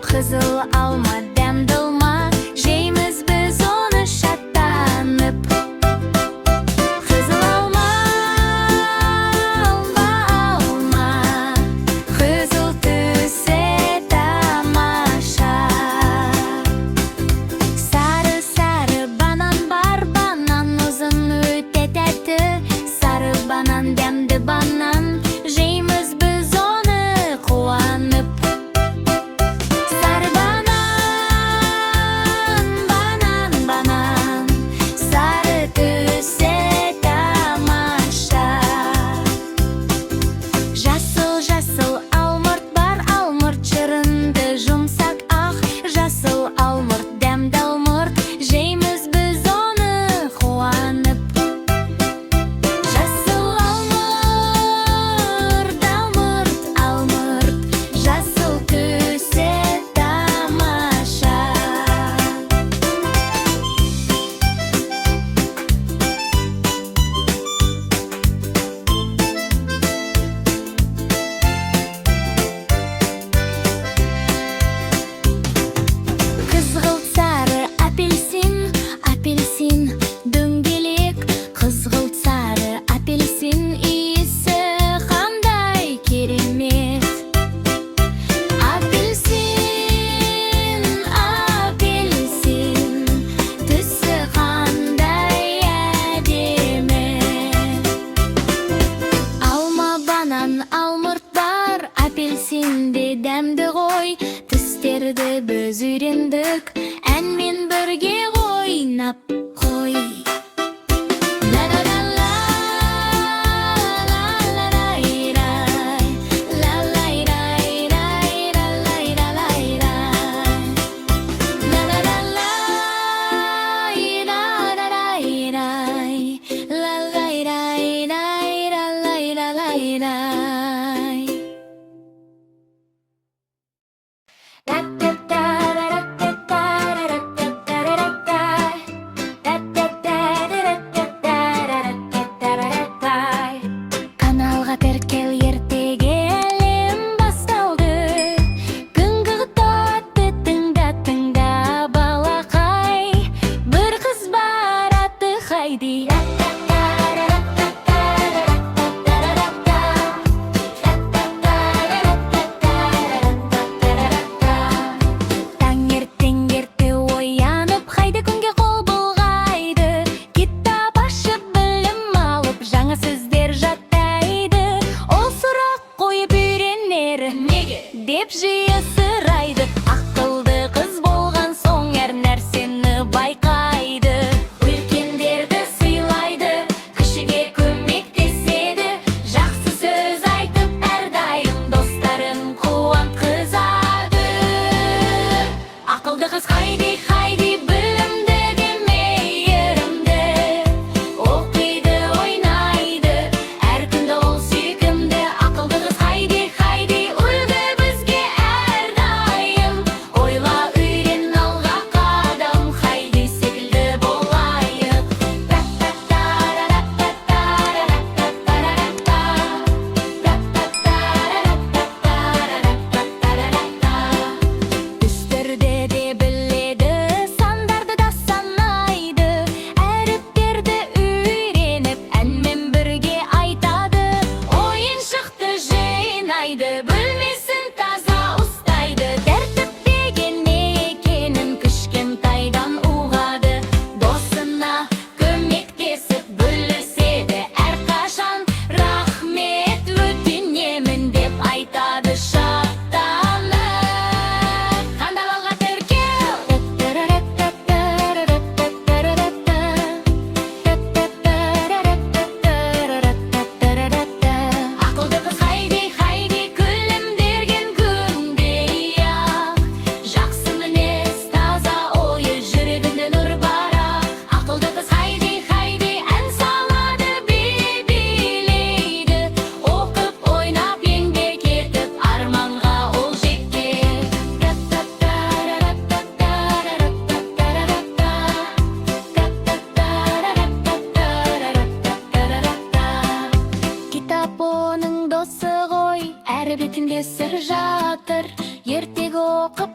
Қызыл алма дәмділма, жейміз біз оны шаттанып. Қызыл алма, алма, алма, қызыл түсі тамаша. Сары банан бар, банан ұзын өте тәтті. Сары банан, дәмді банан, жейміз біз оны қуанып. Сары банан, банан, банан, сары түсі тамаша. Жасыл алмұрт бар, алмұрт шырынды жұмсақ ақ. Жасыл алмұрт, дәмді алмұрт, жейміз біз оны қуанып. Жасыл алмұрт, алмұрт, алмұрт, жасыл түсі тамаша. Қызғылт сары апельсин, апельсин дөңгелек. Қызғылт сары апельсин, иісі қандай керемет. Апельсин, апельсин, түсі қандай әдемі. Алма, банан, алмұрт бар, апельсинде дәмді ғой. Түстерді біз үйрендік, әнмен бірге ойнап қой. Ла-ла-ла-ла, ла-ла-ла-ла-ла-ла-ла-ла-ла-ла-ла-ла-ла-ла.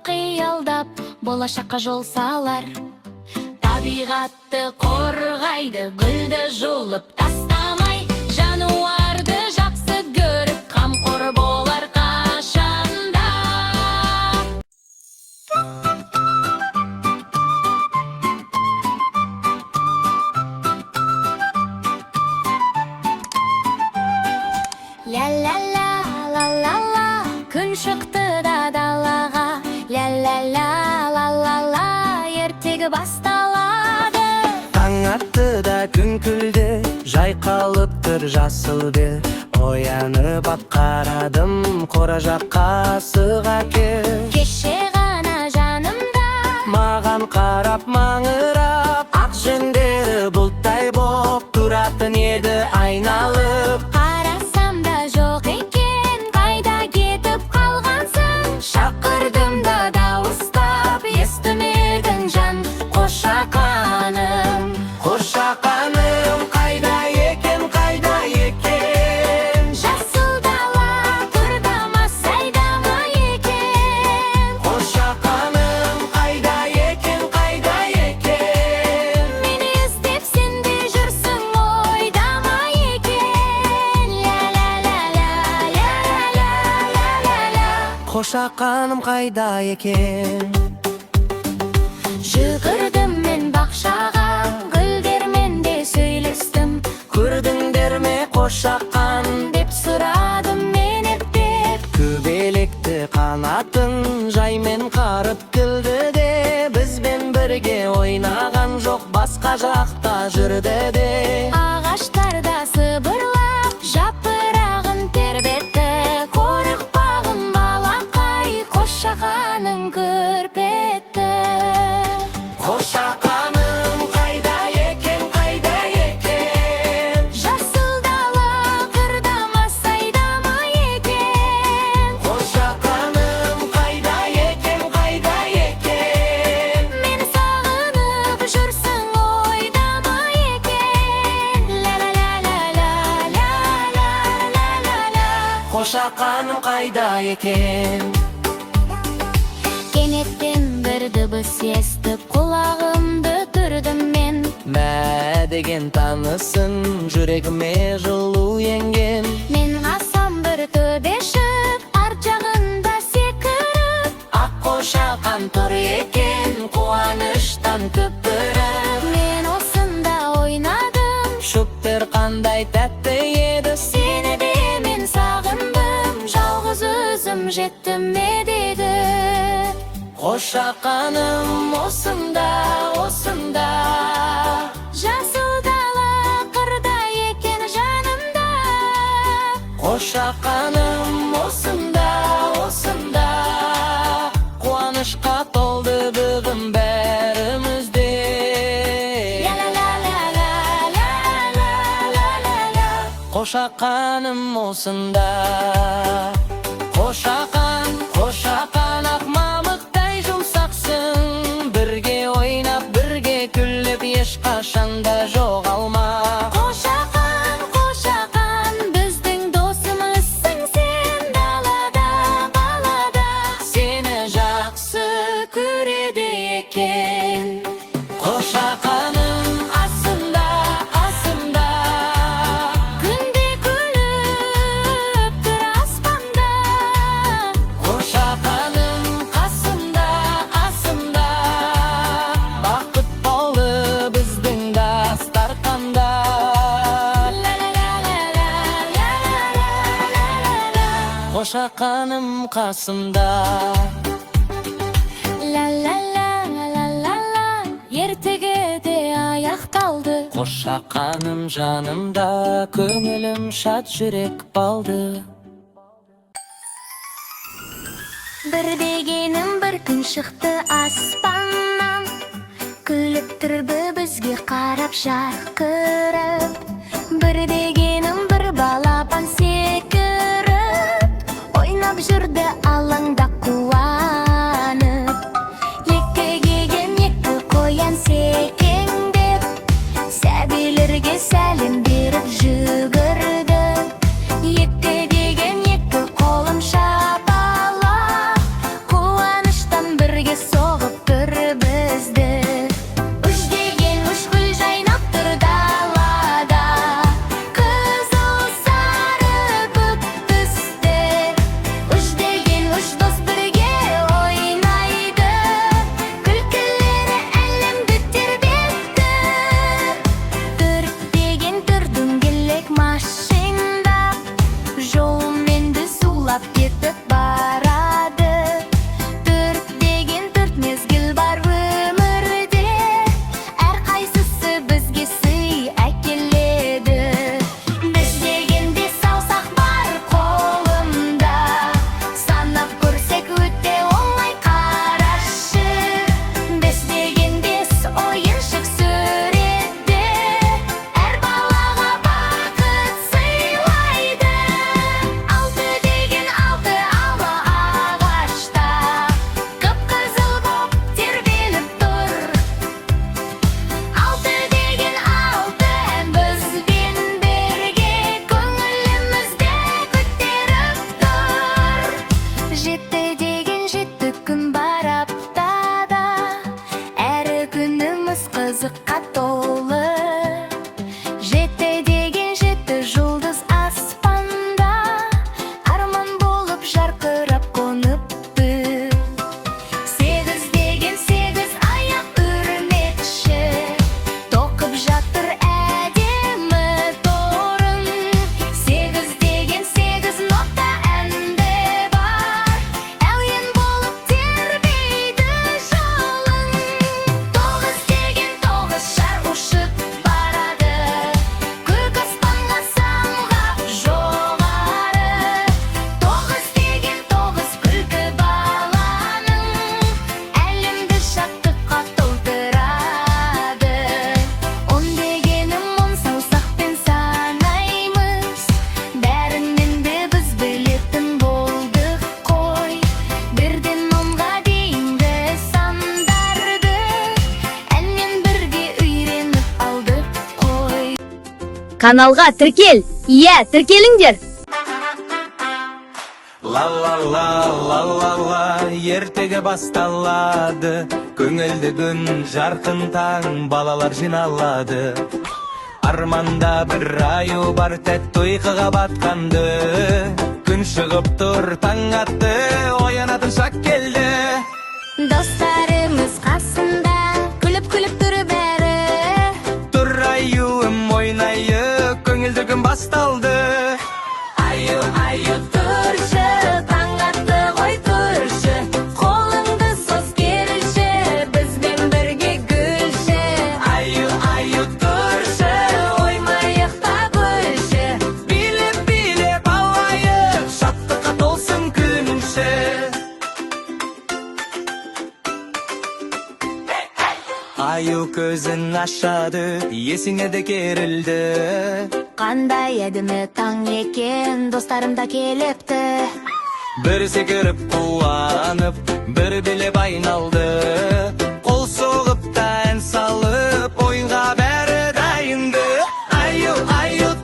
кыялдап болашакка жол салар. Табигатты коргайды, гүлдү жулуп тастамай, жануарды жакшы көрүп камкор болар кашанда. Ля-ля-ля-ла-ла-ла, күн шықты да далаға. Ля-ля-ля-ла-ла-ла, ертегі басталады. Таң атты да күн күлді, жайқалыптыр жасыл бел. Оянып ап қарадым, қора жаққа сыға кел. Кеше ғана жанымда Маған қарап маңырап, ақ жүндері бұлттай боп тұратын еді айналып. қарасам да жоқ екен, қайда кетіп қалғансың? Шақырдым да дауыстап, естімедің жан, қошақаным. Қошақаным қайда екен, қайда екен? Жасыл дала тұрдама, сайдама екен. Қошақаным қайда екен, қайда екен? Мені іздеп сен де жүрсің, ойдама екен. Ля-ля-ля-ля-ля-ля-ля-ля. Қошақаным қайда екен? Жүгірдім мен бақшаға, гүлдермен де сөйлестім. Көрдіңдер ме қошақан? Деп сұрадым мен ептеп. Көбелекті қанатын жаймен қарып күлді де, бізбен бірге ойнаған жоқ, басқа жақта жүрді де. Ағаштарда сыбырлап, жапырағын тербетті. Қорықпағым балақай, қошақаның көрпетті. Қошақаным қайда екен, қайда екен? Жасыл дала қырдама, сайдама екен. Қошақаным қайда екен, қайда екен? Мені сағынып жүрсің, ойдама екен. Ля-ля-ля-ля-ля-ля-ля-ля. Қошақаным қайда екен? Кенеттен бір дыбыс естіп, құлағымды түрдім мен. Мә деген танысын, жүрегіме жылу енген. Мен қасам бір төбешік, арт жағында секіріп. Ақ қошақан тұр екен, қуаныштан күпіріп. Мен осында ойнадым, Шөптер қандай тәтті еді, сені де мен сағындым. Жалғыз өзім жеттім медеді. қошақаным осында, осында. Жасыл дала қырда екен жанымда. Қошақаным осында, осында. Қуанышқа толды бүгін бәрімізде. Ля-ля-ля-ля-ля-ля-ля-ля-ля. Қошақаным осында. Қошақан, қошақан ақ мамықтай жұмсақсың. Бірге ойнап, бірге күліп, ешқашанда жоғалма. Қошақан, қошақан, біздің досымызсың сен. Далада, балада Сені жақсы көреді екен. қошақаным асында, асында. Күнде күліп тұр аспанда. Қошақаным қасымда, асымда. Бақыт болды біздің дастар таңда. Ля-ля-ля-ля-ля-ля-ля-ля-ля. Қошақаным қасымда. Ля-ля-ля-ля-ля-ля-ля. Ертегі де аяқталды. Қошақаным жанымда, көңілім шат, жүрек балды. Бір дегенім бір күн шықты аспаннан. Күліп тұрды бізге қарап жарқырап. Бір дегенім бір балапан секіріп. Ойнап жүрді алаңда қуанып. Екі кеген екі қоян секеңдеп. Сәбилерге сәлем беріп жүгірді. Екі деген екі қолын шапалап. Қуаныштан Каналга тіркел. Тіркеліңдер. Ла-ла-ла-ла-ла-ла, ертеге басталады, көңілді күн жарқын таң, балалар жиналады. Арманда бір аю бар, тәтті ұйқыға батқанды, күн шығып тұр, таң атты, оянатын шақ келді. Достарымыз қасында, күліп-күліп тұр бәрі. Тұр аюым ойнайы, көңілді күн басталды. Аю тұршы, таң атты ғой тұршы, қолыңды сос керіші, бізбен бірге гүлші. Аю тұршы, оймайық та гүлші, билеп алайық, шаттыққа толсын күнші. Аю көзін ашады, есіңе де керілді. Қандай әдімі таң екен, достарым да келіпті. Бір секіріп қуанып, бір білеп айналды. Қол соғып та ән салып, ойынға бәрі дайынды. Аю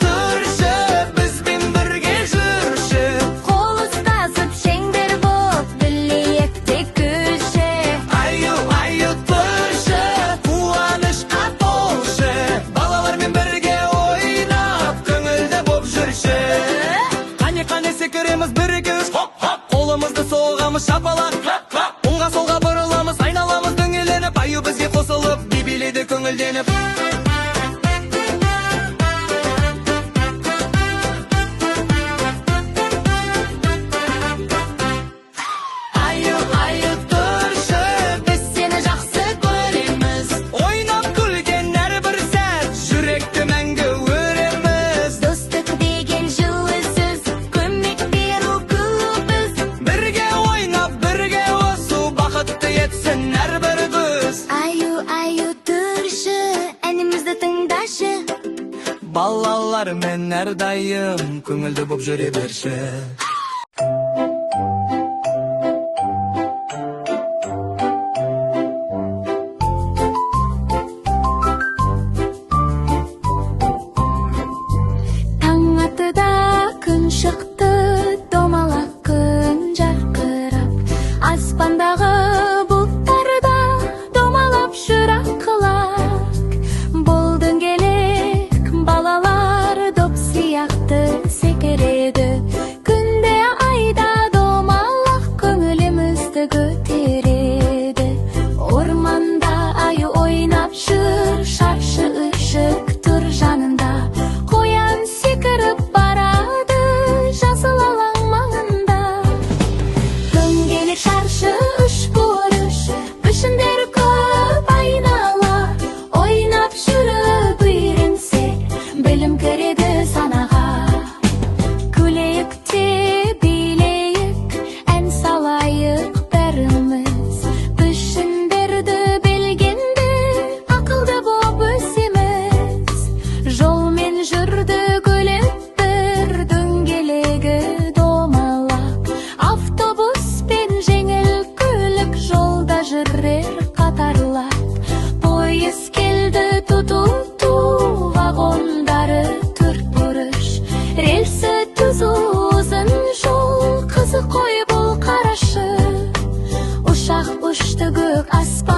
тұршы, бізбен бірге жүрші. Қол ұстасып шеңбер боп, білейік те күлші. Аю тұршы, қуанышқа толшы, балалармен бірге ойнап, көңілді боп жүрші. Қане секіреміз бірге үш, қолымызды соғамыз шапалақ, оңға солға бұрыламыз, айналамыз дөңгеленіп, аю бізге қосылып, билейді көңілденіп. Аю тұршы, біз сені жақсы көреміз, ойнап күлген әрбір сәт, жүректі мәңгі өреміз. Достық деген жылы сөз, көмек беру күбіз. Бірге ойнап, бірге осу, бақытты етсін әрбір күз. Аю тұршы, әнімізді тыңдашы. Балалармен әрдайым көңілді боп жүре берші. Таң атыда күн шықты, домалақ күн жарқырап, аспандағы бұлттарда домалап жүр аққылақ. Бұл дөңгелек балалар доп сияқты секіреді, күнде айда домалақ көңілімізді көтереді. Орманда аю ойнап жүр, шаршы ышық тұр жанында, қоян секіріп барады жасыл алаң маңында. Дөңгелек шаршы үш бұрыш, пішіндер көп айнала, ойнап жүріп үйренсе, білім кіреді санаға. Күлейік те билейік, ән салайық бәріміз, пішіндерді білгенде ақылды боп өсеміз. Жолмен жүрді күліп бір дөңгелегі домалақ, автобуспен жеңіл көлік жолда жүрер қатарлап. Пойыз келді ту-ту-ту, вагондары төрт бұрыш, рельсі түзу ұзын жол, қызық қой бұл қарашы. Ұшақ ұшты көк аспан